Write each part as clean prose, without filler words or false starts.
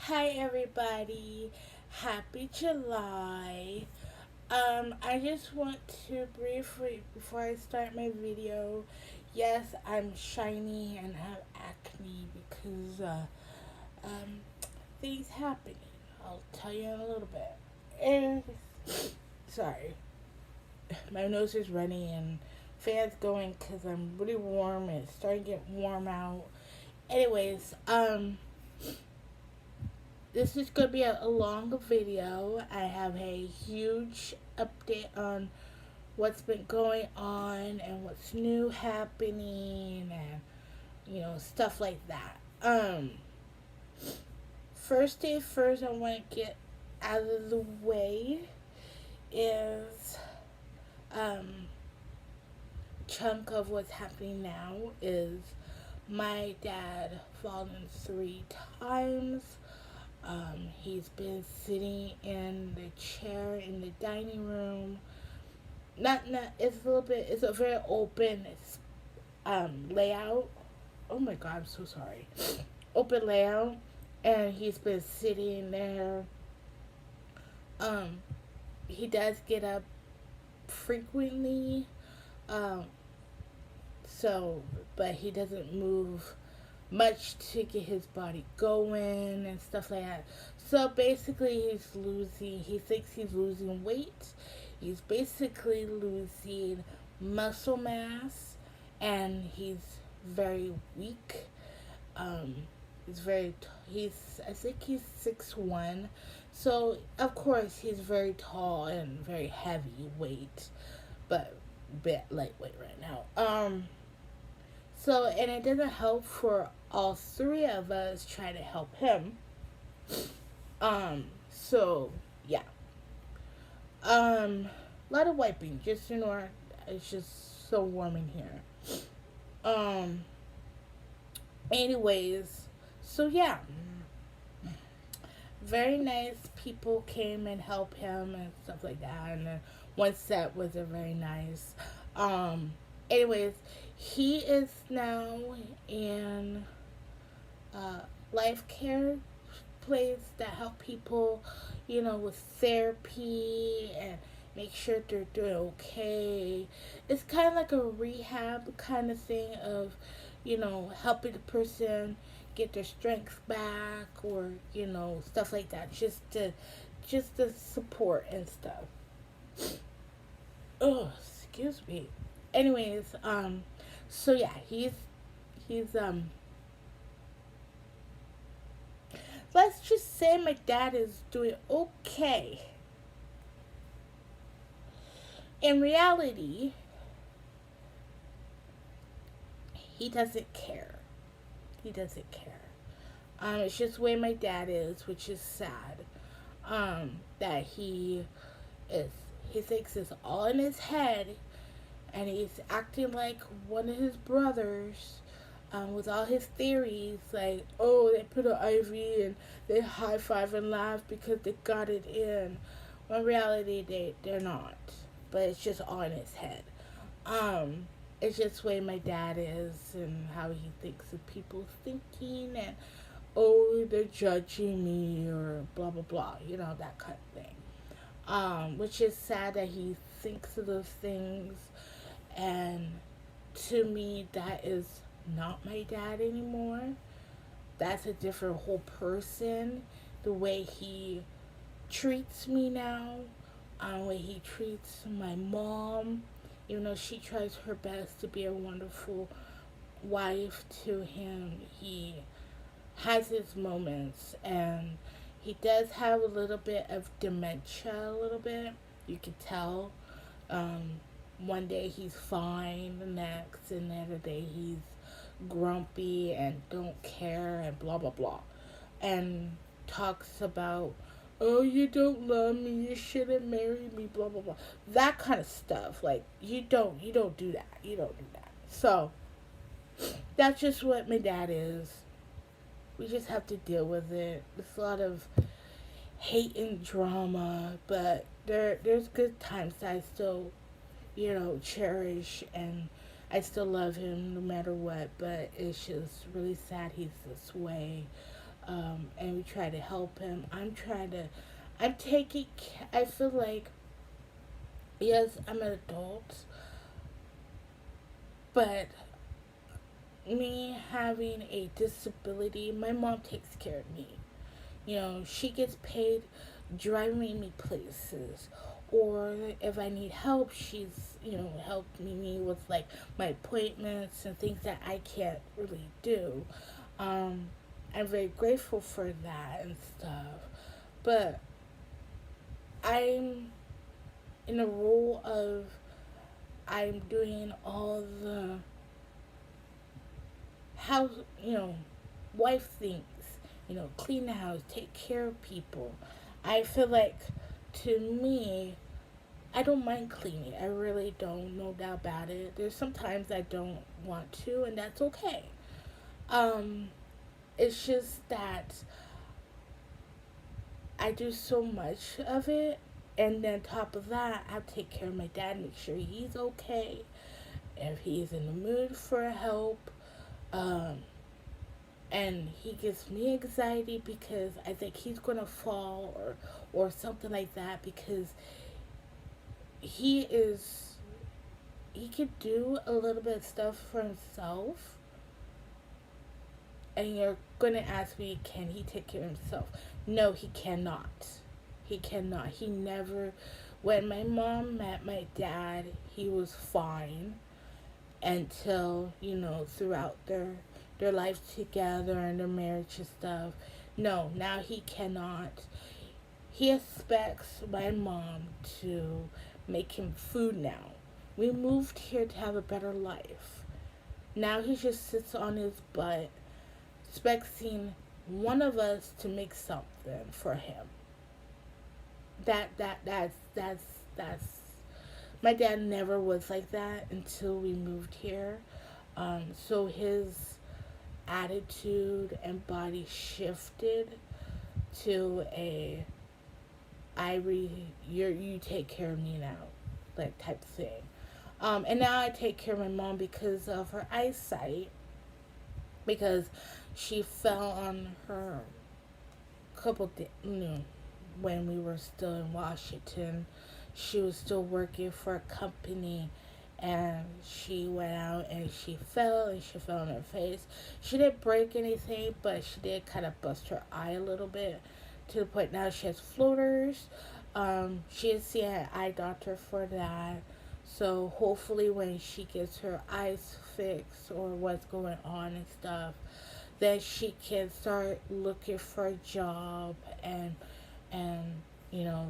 Hi everybody. Happy July. I just want to briefly before I start my video, yes, I'm shiny and have acne because um things happening. I'll tell you in a little bit. And sorry, my nose is running and fans going because I'm really warm and it's starting to get warm out. Anyways, this is going to be a long video. I have a huge update on what's been going on and what's new happening and stuff like that. First day first, I want to get out of the way is um chunk of what's happening now is my dad fallen 3 times. He's been sitting in the chair in the dining room. Not. It's a little bit. It's a very open layout. Oh my god, I'm so sorry. Open layout, and he's been sitting there. Um, he does get up frequently. Um, so, but he doesn't move much to get his body going and stuff like that. So basically, he thinks he's losing weight. He's basically losing muscle mass and he's very weak. Um, I think he's 6'1". So, of course, he's very tall and very heavy weight, but a bit lightweight right now. So, and it doesn't help for all three of us try to help him. So yeah. A lot of wiping, just it's just so warm in here. Um, anyways, so yeah, very nice people came and helped him and stuff like that, and then one set was a very nice. Um, anyways, he is now in uh, life care place that help people, with therapy and make sure they're doing okay. It's kind of like a rehab kind of thing of, helping the person get their strength back or, stuff like that. Just the support and stuff. Oh, excuse me. Anyways, so yeah, he's let's just say my dad is doing okay. In reality, he doesn't care. He doesn't care. It's just the way my dad is, which is sad. That is, he thinks it's all in his head, and he's acting like one of his brothers. With all his theories, like, oh, they put an IV and they high five and laugh because they got it in. When in reality, they're not. But it's just all in his head. It's just the way my dad is and how he thinks of people's thinking and, oh, they're judging me or blah, blah, blah. That kind of thing. Which is sad that he thinks of those things. And to me, that is not my dad anymore. That's a different whole person. The way he treats me now, the way he treats my mom, even though she tries her best to be a wonderful wife to him, he has his moments and he does have a little bit of dementia, a little bit. You can tell. Um, One day he's fine, the next, and the other day he's grumpy and don't care and blah blah blah, and talks about, oh, you don't love me, you shouldn't marry me, blah blah blah, that kind of stuff. Like, you don't do that, so that's just what my dad is. We just have to deal with it. It's a lot of hate and drama, but there's good times that I still, cherish, and I still love him no matter what, but it's just really sad he's this way. and we try to help him. I'm taking, I feel like, yes, I'm an adult, but me having a disability, my mom takes care of me. You know, she gets paid driving me places. Or if I need help, she's, helping me with like my appointments and things that I can't really do. Um, I'm very grateful for that and stuff. But I'm in a role of I'm doing all the house, wife things, clean the house, take care of people. I feel like, to me, I don't mind cleaning. I really don't, no doubt about it. There's sometimes I don't want to, and that's okay. Um, it's just that I do so much of it, and then top of that, I take care of my dad, make sure he's okay. If he's in the mood for help, um, and he gives me anxiety because I think he's gonna fall or something like that because he is he could do a little bit of stuff for himself, and you're gonna ask me, can he take care of himself? No, he cannot. He cannot. He never. When my mom met my dad, he was fine until, throughout their life together and their marriage and stuff. No, now he cannot. He expects my mom to make him food now. We moved here to have a better life. Now he just sits on his butt expecting one of us to make something for him. That's my dad never was like that until we moved here. So his attitude and body shifted to a you take care of me now, like type thing. And now I take care of my mom because of her eyesight, because she fell on her couple, when we were still in Washington. She was still working for a company, and she went out and she fell, and she fell on her face. She didn't break anything, but she did kind of bust her eye a little bit, to the point now she has floaters. She is seeing an eye doctor for that. So hopefully when she gets her eyes fixed or what's going on and stuff, then she can start looking for a job and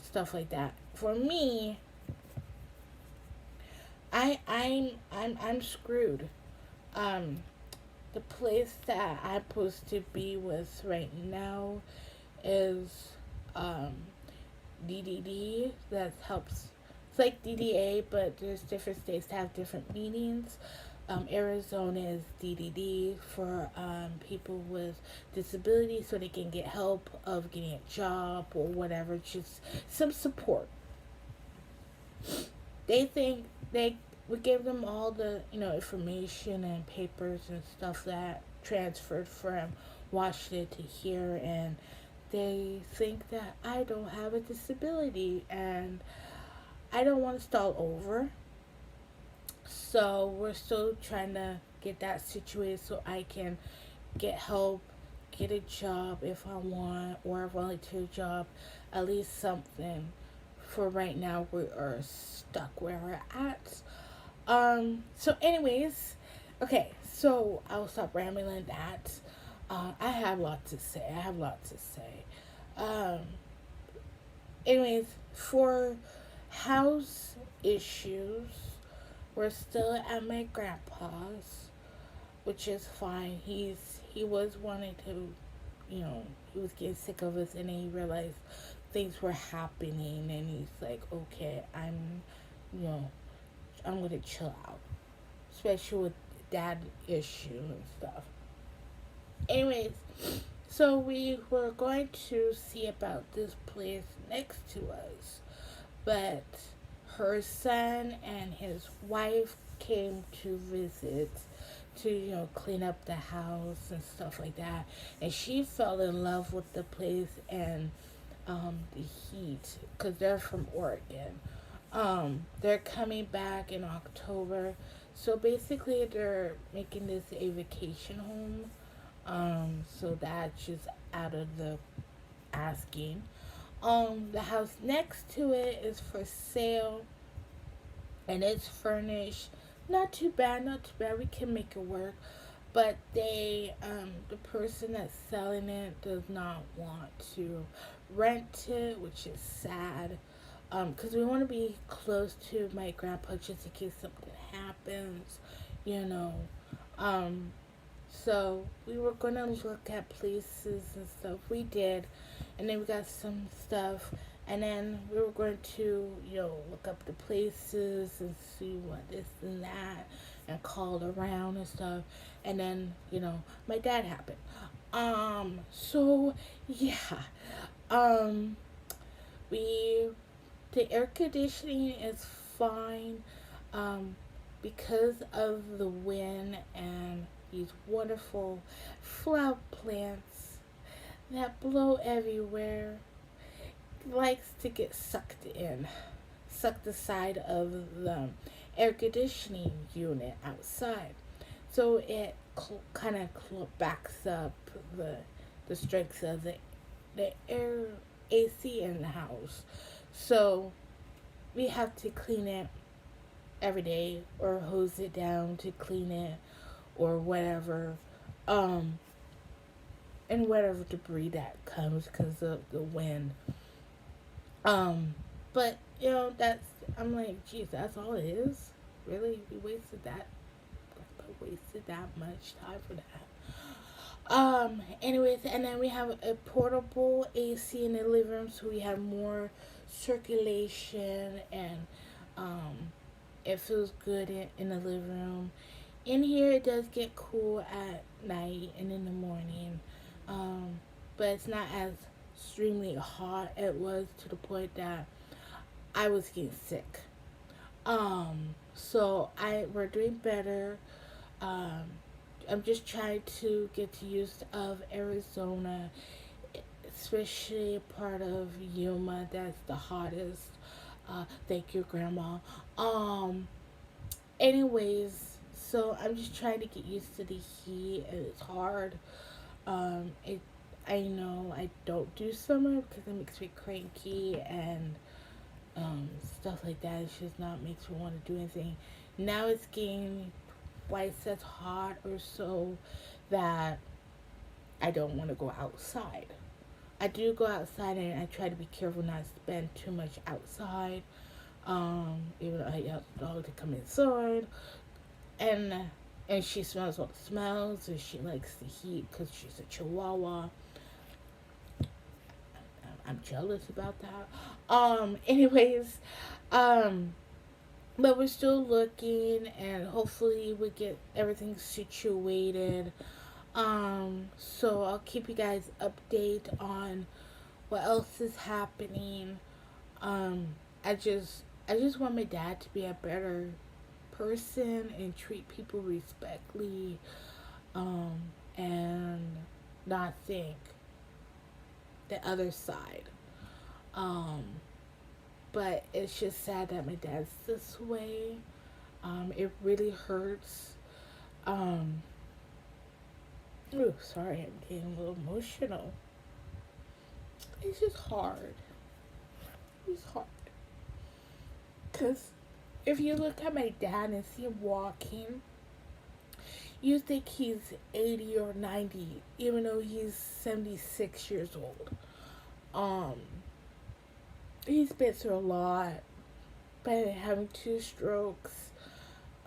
stuff like that. For me, I'm screwed. Um, the place that I'm supposed to be with right now is um DDD. That helps. It's like DDA, but there's different states that have different meanings. Arizona is DDD for people with disabilities, so they can get help of getting a job or whatever, just some support. They think they we gave them all the information and papers and stuff that transferred from Washington to here, and they think that I don't have a disability, and I don't want to start over. So we're still trying to get that situated so I can get help, get a job if I want, or a volunteer job, at least something. For right now, we are stuck where we're at. So anyways, okay, so I'll stop rambling that. I have a lot to say. Um, anyways, for house issues, we're still at my grandpa's, which is fine. He was wanting to, he was getting sick of us, and then he realized things were happening, and he's like, okay, you know, I'm gonna chill out, especially with dad issue and stuff. Anyways, so we were going to see about this place next to us, but her son and his wife came to visit to, clean up the house and stuff like that. And she fell in love with the place and the heat because they're from Oregon. They're coming back in October. So basically, they're making this a vacation home. So that's just out of the asking. The house next to it is for sale and it's furnished. Not too bad, not too bad. We can make it work. But the person that's selling it does not want to rent it, which is sad. Because we want to be close to my grandpa just in case something happens, you know. Um, so we were gonna look at places and stuff. We did, and then we got some stuff, and then we were going to, look up the places and see what this and that, and call around and stuff. And then, my dad happened. So yeah, um, we the air conditioning is fine, um, because of the wind and these wonderful flower plants that blow everywhere. Likes to get sucked in, sucked aside of the air conditioning unit outside. So it kind of backs up the the strength of the air AC in the house. So we have to clean it every day or hose it down to clean it or whatever. Um, and whatever debris that comes because of the wind. Um, but that's I'm like, geez, that's all it is. Really, we wasted that much time for that. Anyways, and then we have a portable AC in the living room, so we have more circulation and um, it feels good in the living room. In here, it does get cool at night and in the morning, um, but it's not as extremely hot. It was to the point that I was getting sick. So I we're doing better. Um, I'm just trying to get to use of Arizona, especially part of Yuma. That's the hottest. Thank you, Grandma. Um. Anyways, so I'm just trying to get used to the heat, and it's hard. It. I know I don't do summer because it makes me cranky and stuff like that. It just not makes me want to do anything. Now it's getting twice as hot or so that I don't want to go outside. I do go outside and I try to be careful not to spend too much outside. Even though I have the dog to come inside, and and she smells all the smells, and she likes the heat because she's a Chihuahua. I'm jealous about that. Anyways, um, but we're still looking, and hopefully we get everything situated. So I'll keep you guys update on what else is happening. Um, I just want my dad to be a better person and treat people respectfully, um, and not think the other side. Um, but it's just sad that my dad's this way. It really hurts. Um, ooh, sorry, I'm getting a little emotional. It's just hard. It's hard. Because if you look at my dad and see him walking, you think he's 80 or 90, even though he's 76 years old. Um, he's been through a lot by having two strokes.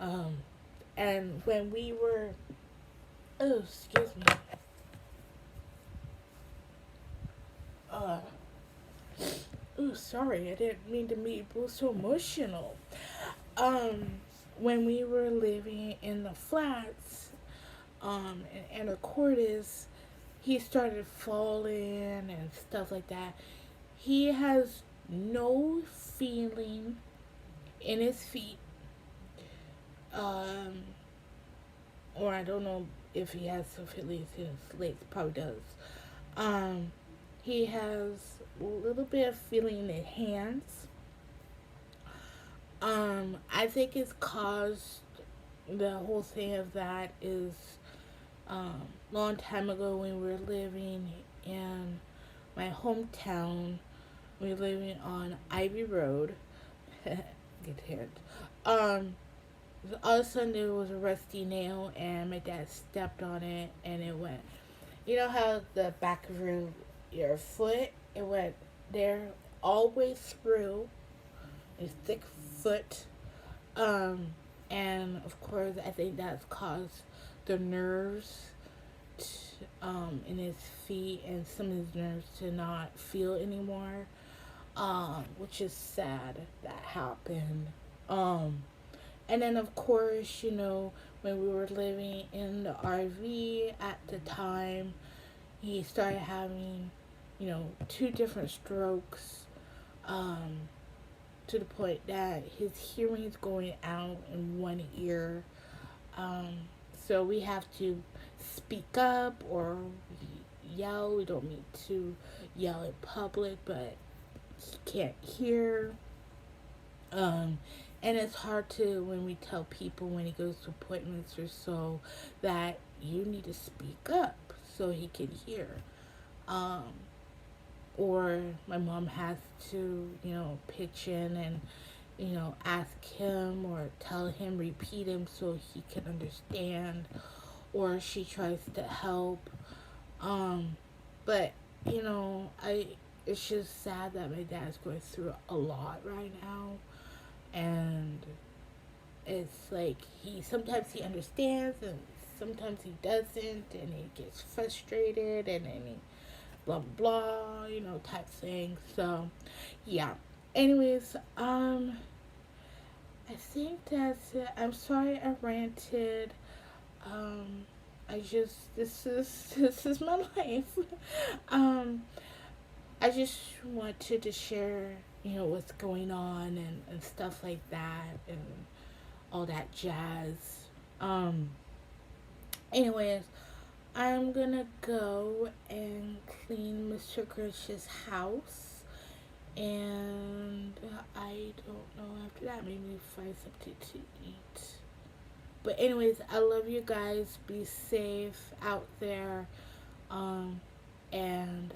Um, and when we were, oh, excuse me. Uh, oh, sorry, I didn't mean to be so emotional. Um, when we were living in the flats, in Anacortes, he started falling and stuff like that. He has no feeling in his feet. Um, or I don't know if he has syphilis in his legs, probably does. Um, he has a little bit of feeling in his hands. I think it's caused, the whole thing of that is, long time ago when we were living in my hometown, we were living on Ivy Road. Get hit. Um, all of a sudden there was a rusty nail, and my dad stepped on it, and it went. You know how the back of your foot, it went there all the way through his thick foot. Um, and of course, I think that's caused the nerves in his feet and some of his nerves to not feel anymore. Which is sad that happened. Um, and then of course, when we were living in the RV at the time, he started having, two different strokes. Um, to the point that his hearing is going out in one ear. Um, so we have to speak up or yell. We don't need to yell in public, but he can't hear. Um, and it's hard to, when we tell people when he goes to appointments or so, that you need to speak up so he can hear. Um, or my mom has to, pitch in and, ask him or tell him, repeat him so he can understand, or she tries to help. Um, but, I it's just sad that my dad's going through a lot right now, and it's like he understands and sometimes he doesn't, and he gets frustrated, and then he blah blah blah, type thing. So yeah. Anyways, I think that's it. I'm sorry I ranted. Um, I just this is my life. um, I just wanted to share, what's going on and stuff like that and all that jazz. Um, anyways, I'm gonna go and clean Mr. Grinch's house, and I don't know after that. Maybe find something to eat. But anyways, I love you guys. Be safe out there, um, and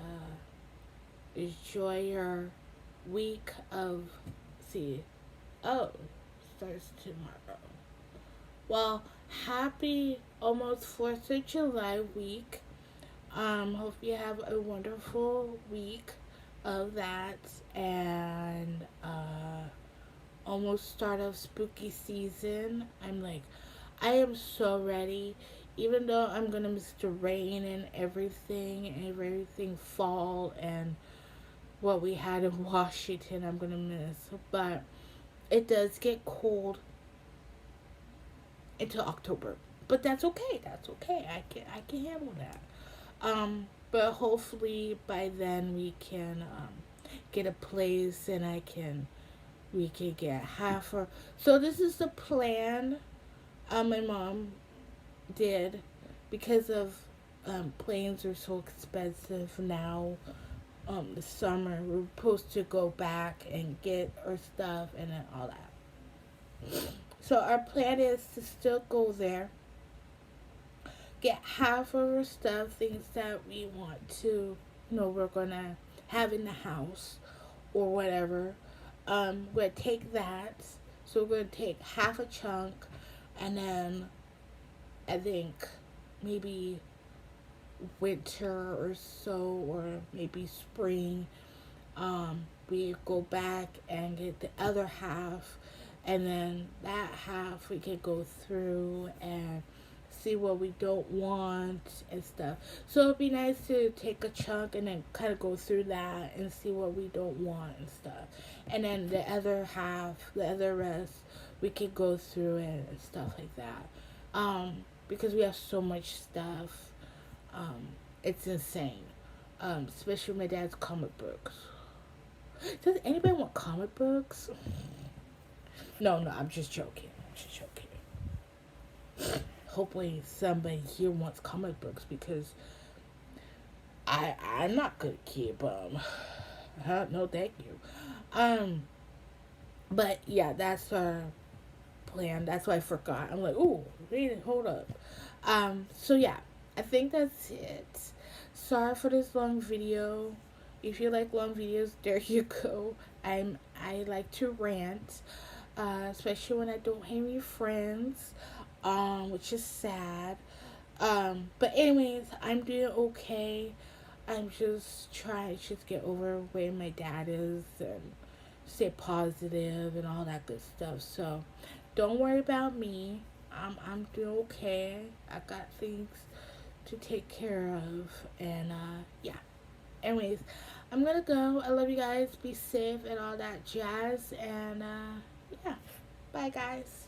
enjoy your week of. See, oh, starts tomorrow. Well, happy almost 4th of July week. Hope you have a wonderful week of that, and almost start of spooky season. I am so ready. Even though I'm gonna miss the rain and everything fall and what we had in Washington, I'm gonna miss. But it does get cold until October. But that's okay. That's okay. I can handle that. But hopefully by then we can get a place, and we can get half or so. This is the plan. My mom did, because of planes are so expensive now. The summer we're supposed to go back and get our stuff and then all that. So our plan is to still go there, get half of our stuff, things that we want to, we're gonna have in the house or whatever. We're gonna take that. So we're gonna take half a chunk, and then I think maybe winter or so, or maybe spring, we go back and get the other half, and then that half we can go through and see what we don't want and stuff. So it'd be nice to take a chunk and then kind of go through that and see what we don't want and stuff. And then the other half, the other rest, we can go through it and stuff like that. Because we have so much stuff. It's insane. Especially my dad's comic books. Does anybody want comic books? No, I'm just joking. hopefully somebody here wants comic books because I'm not gonna keep them. No, thank you. Um, but yeah, that's our plan. That's why I forgot. I'm like, oh, wait, hold up. So yeah, I think that's it. Sorry for this long video. If you like long videos, there you go. I like to rant, especially when I don't have any friends, which is sad. But anyways, I'm doing okay. I'm just trying to just get over where my dad is and stay positive and all that good stuff. So don't worry about me. I'm doing okay. I got things to take care of, and yeah. Anyways, I'm gonna go. I love you guys. Be safe and all that jazz. And yeah, bye guys.